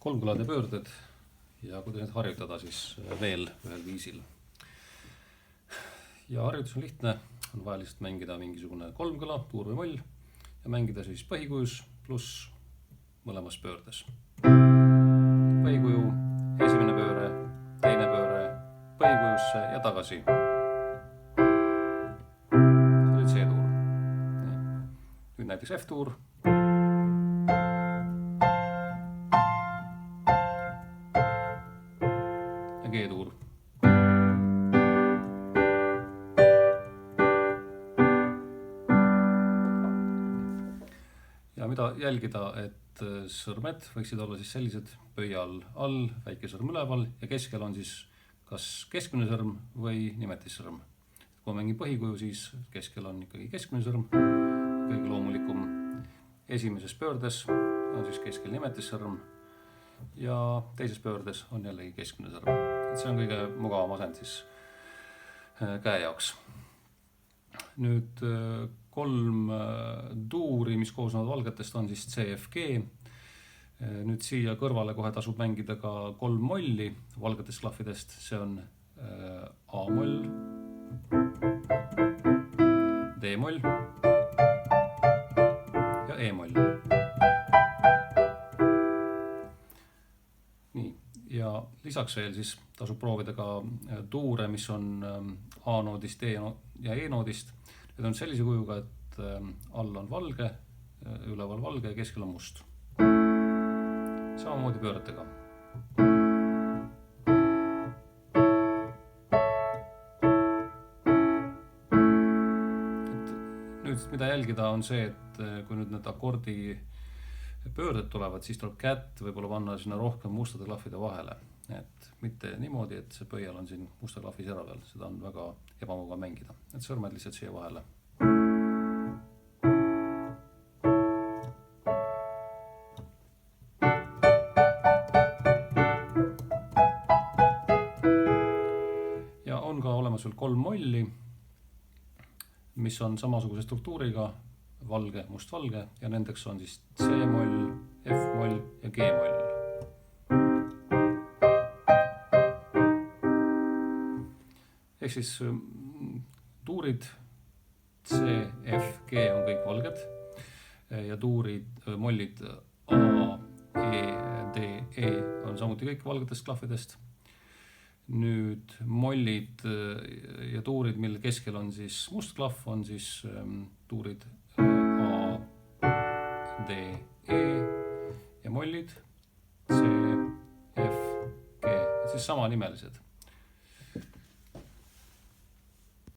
kolmkõlade pöörded ja kuidas neid harjutada siis veel ühel viisil. Ja harjutus on lihtne, on vaja lihtsalt mängida mingisugune kolmkõla, tuur või moll ja mängida siis põhikujus pluss mõlemas pöördes. Põhikuju, esimene pööre, teine pööre, põhikujusse ja tagasi. See oli C-tuur. Nüüd näiteks F-tuur. Ja G-tuur. Ja mida jälgida, et sõrmed võiksid olla siis sellised pöial all, väike sõrm üleval ja keskel on siis kas keskmine sõrm või nimetissõrm. Kui ma mängin põhikuju, siis keskel on ikkagi keskmine sõrm. Kõige loomulikum esimeses pöördes on siis keskel nimetissõrm ja teises pöördes on jällegi keskmine sõrm. See on kõige mugavam asend siis käe jaoks. Nüüd kolm tuuri, mis koosnevad valgetest, on siis C, F, G. Nüüd siia kõrvale kohe tasub mängida ka kolm molli valgetest klahvidest. See on A-moll, D-moll ja E-moll. Nii, ja lisaks veel siis tasub proovida ka tuure, mis on A-noodist ja E-noodist. Need on sellise kujuga, et all on valge, üleval valge ja keskel on must. Samamoodi pööretega. Nüüd, mida jälgida, on see, et kui nüüd need akordi pöörded tulevad, siis tuleb kätt võib-olla panna sinna rohkem mustade klahvide vahele. Et mitte niimoodi, et see pöial on siin musta klahvi sera peal. Seda on väga ebamugav mängida. Et sõrmed lihtsalt siia vahele. Ja on ka olemas veel kolm molli, mis on samasuguse struktuuriga, valge, must-valge, ja nendeks on siis C-moll, F-moll ja G-moll. Ehk siis tuurid C, F, G on kõik valged ja tuurid, mollid A, E, D, E on samuti kõik valgetest klahvidest. Nüüd mollid ja tuurid, mille keskel on siis must klahv, on siis tuurid A, D, E ja mollid C, F, G, siis sama nimelised.